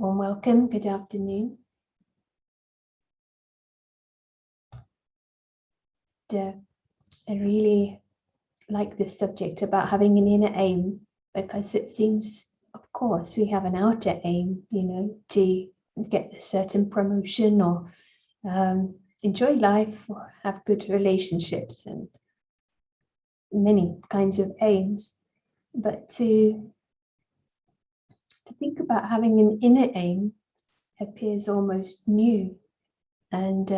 Warm welcome, good afternoon. I really like this subject about having an inner aim, because it seems, of course, we have an outer aim, to get a certain promotion or enjoy life or have good relationships and many kinds of aims. But to think about having an inner aim appears almost new. And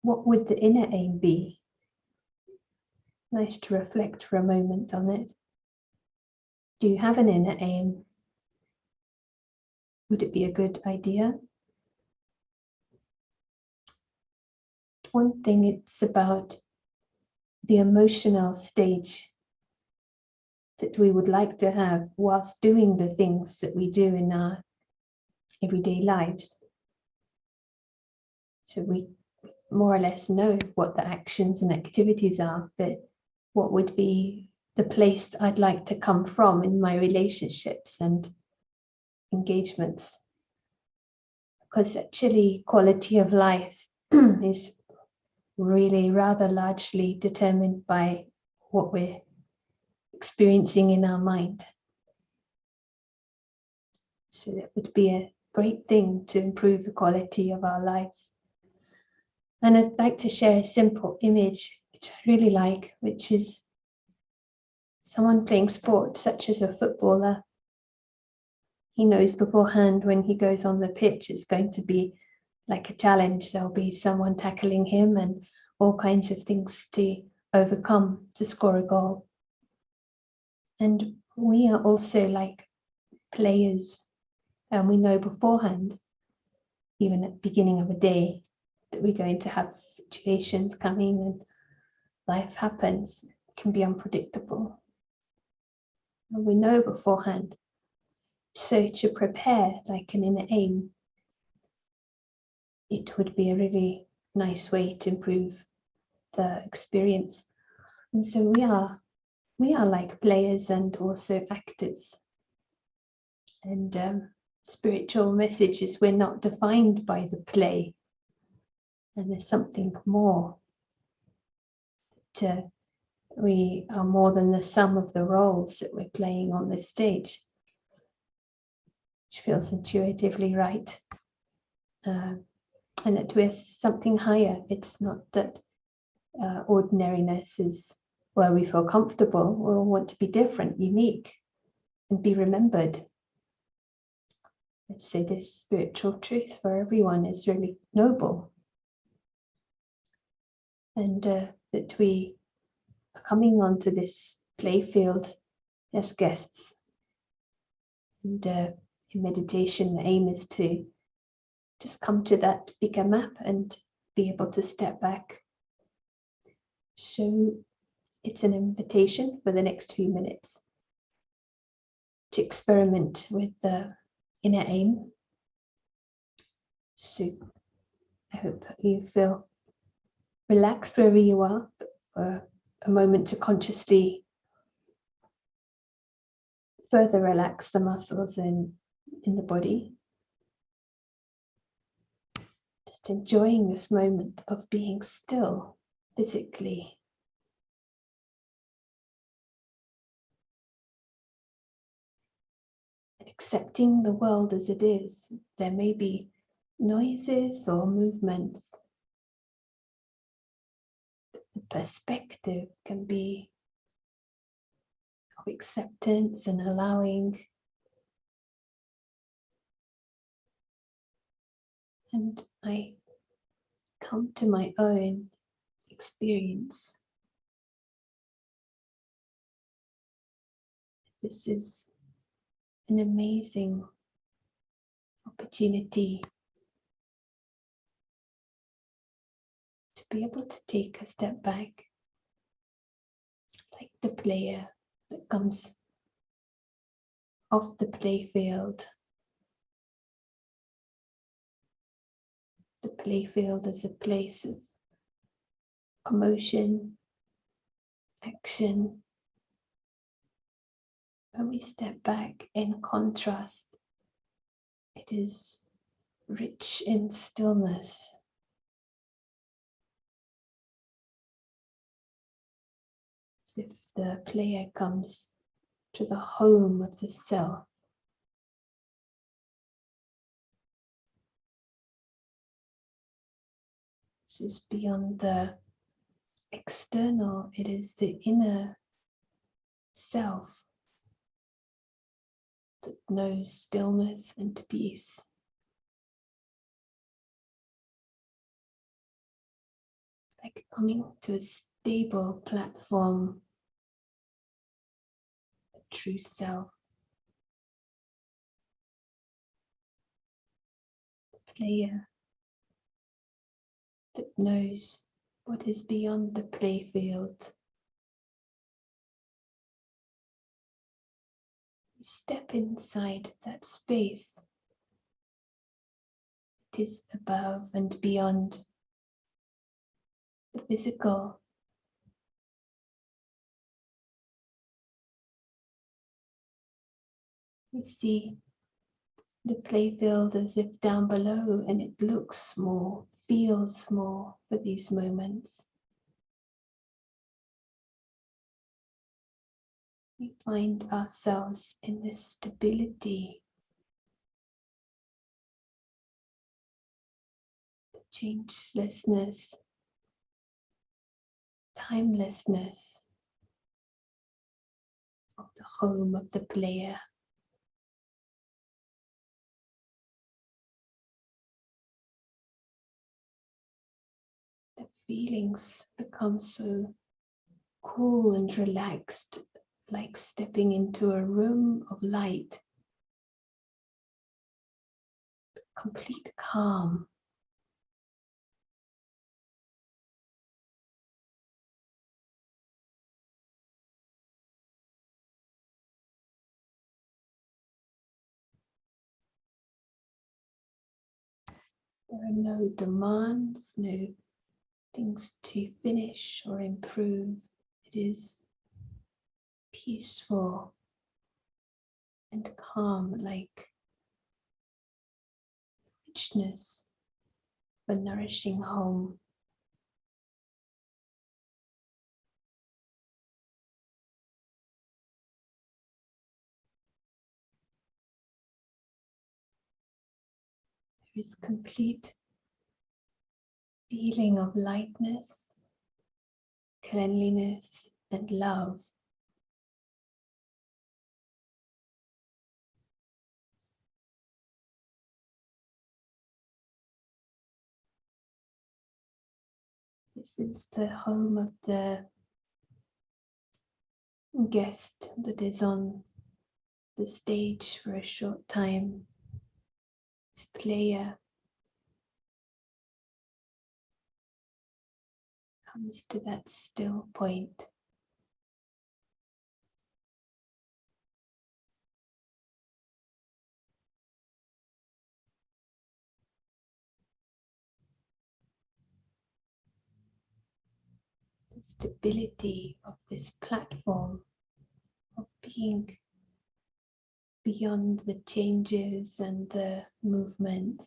what would the inner aim be? Nice to reflect for a moment on it. Do you have an inner aim? Would it be a good idea? One thing, it's about the emotional stage that we would like to have whilst doing the things that we do in our everyday lives. So we more or less know what the actions and activities are, but what would be the place I'd like to come from in my relationships and engagements? Because actually quality of life is really rather largely determined by what we're experiencing in our mind. So that would be a great thing to improve the quality of our lives. And I'd like to share a simple image which I really like, which is someone playing sport, such as a footballer. He knows beforehand when he goes on the pitch it's going to be like a challenge. There'll be someone tackling him and all kinds of things to overcome to score a goal. And we are also like players, and we know beforehand, even at the beginning of a day, that we're going to have situations coming and life happens. It can be unpredictable. And we know beforehand. So to prepare like an inner aim, it would be a really nice way to improve the experience. And so we are like players and also actors. And spiritual message is we're not defined by the play, and there's something more. That we are more than the sum of the roles that we're playing on this stage, which feels intuitively right. And that we're something higher. It's not that ordinariness is where we feel comfortable. We want to be different, unique, and be remembered. Let's say this spiritual truth for everyone is really noble. And that we are coming onto this playfield as guests. And in meditation, the aim is to just come to that bigger map and be able to step back. So it's an invitation for the next few minutes to experiment with the inner aim. So I hope you feel relaxed wherever you are, for a moment to consciously further relax the muscles in the body. Just enjoying this moment of being still physically. And accepting the world as it is. There may be noises or movements. The perspective can be of acceptance and allowing. And I come to my own experience. This is an amazing opportunity to be able to take a step back, like the player that comes off the playfield. The playfield is a place of commotion, action. When we step back in contrast It is rich in stillness. As if the player comes to the home of the self. This is beyond the external, it is the inner self that knows stillness and peace. Like coming to a stable platform, the true self. The player that knows what is beyond the playfield. You step inside that space. It is above and beyond the physical. We see the playfield as if down below, and it looks small, feels small for these moments. We find ourselves in this stability, the changelessness, timelessness of the home of the player. The feelings become so cool and relaxed, like stepping into a room of light. Complete calm. There are no demands, no things to finish or improve. It is peaceful and calm, like richness of a nourishing home. There is complete feeling of lightness, cleanliness, and love. This is the home of the guest that is on the stage for a short time. This player comes to that still point. The stability of this platform, of being beyond the changes and the movements.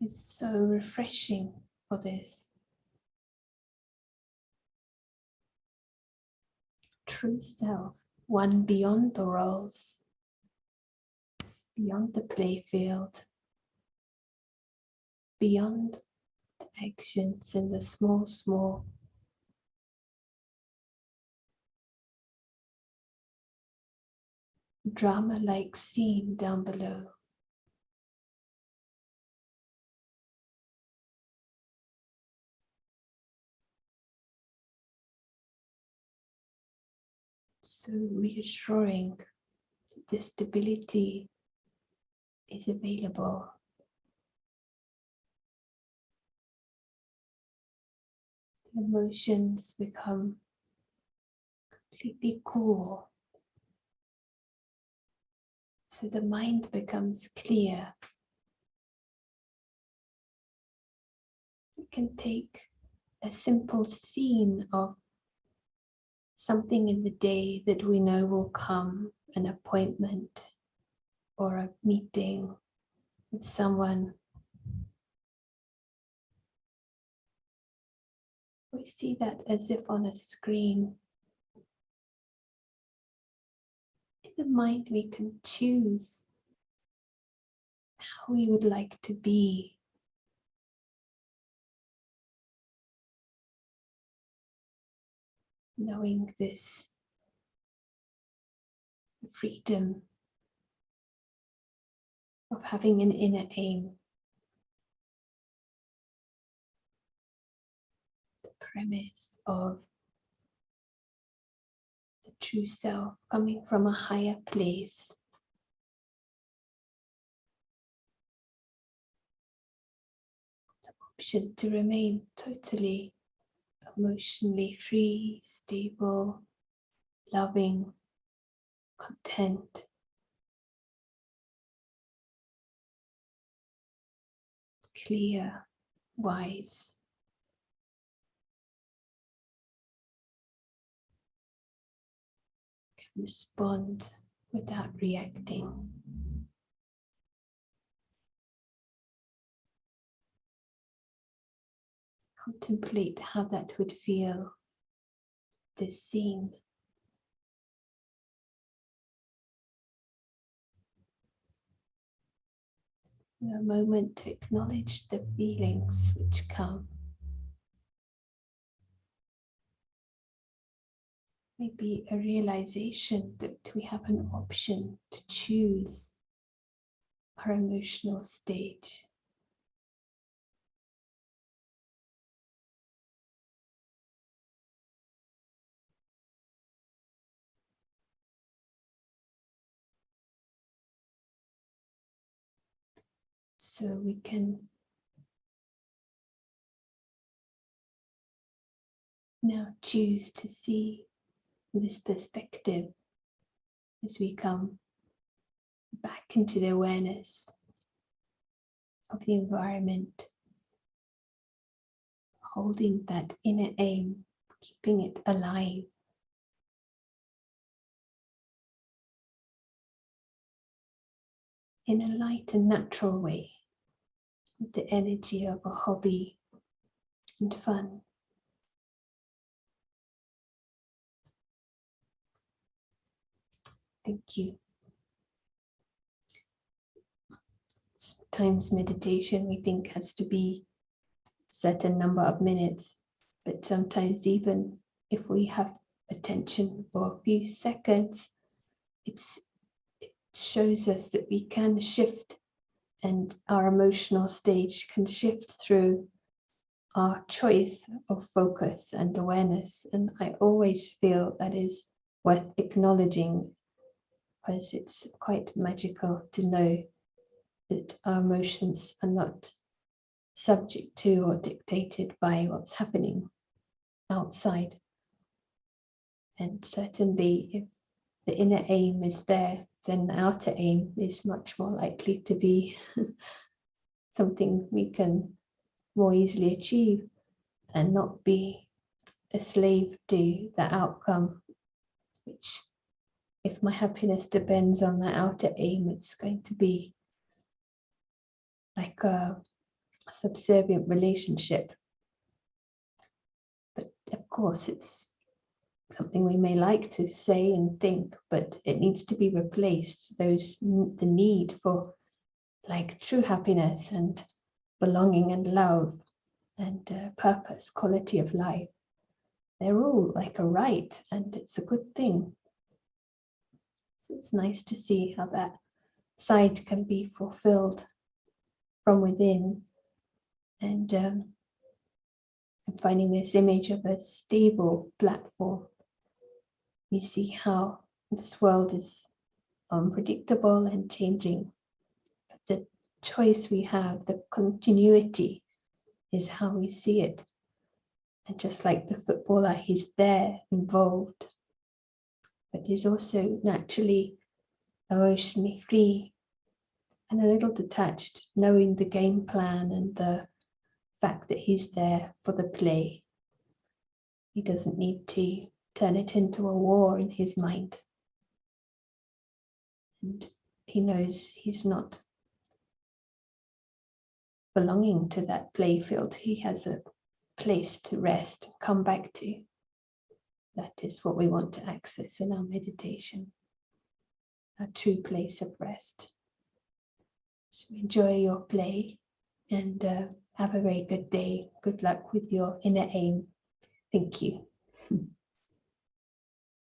Is so refreshing for this. True self, one beyond the roles, beyond the playfield, beyond the actions and the small drama-like scene down below. So reassuring that this stability is available. The emotions become completely cool. So the mind becomes clear. It can take a simple scene of something in the day that we know will come, an appointment or a meeting with someone. We see that as if on a screen. In the mind, we can choose how we would like to be. Knowing this freedom of having an inner aim, the premise of the true self coming from a higher place. The option to remain totally emotionally free, stable, loving, content, clear, wise. Can respond without reacting. Contemplate how that would feel, this scene. A moment to acknowledge the feelings which come. Maybe a realization that we have an option to choose our emotional state. So we can now choose to see this perspective as we come back into the awareness of the environment, holding that inner aim, keeping it alive. In a light and natural way, with the energy of a hobby and fun. Thank you. Sometimes meditation we think has to be a certain number of minutes, but sometimes even if we have attention for a few seconds, it shows us that we can shift, and our emotional stage can shift through our choice of focus and awareness. And I always feel that is worth acknowledging, because it's quite magical to know that our emotions are not subject to or dictated by what's happening outside. And certainly if the inner aim is there, then the outer aim is much more likely to be something we can more easily achieve and not be a slave to the outcome, which if my happiness depends on the outer aim, it's going to be like a subservient relationship. But of course, it's something we may like to say and think, but it needs to be replaced. The need for like true happiness and belonging and love and purpose, quality of life. They're all like a right, and it's a good thing. So it's nice to see how that side can be fulfilled from within. And I'm finding this image of a stable platform. You see how this world is unpredictable and changing. But the choice we have, the continuity, is how we see it. And just like the footballer, he's there, involved, but he's also naturally emotionally free and a little detached, knowing the game plan and the fact that he's there for the play He doesn't need to turn it into a war in his mind. And he knows he's not belonging to that playfield. He has a place to rest and come back to. That is what we want to access in our meditation, a true place of rest. So enjoy your play and have a very good day. Good luck with your inner aim. Thank you.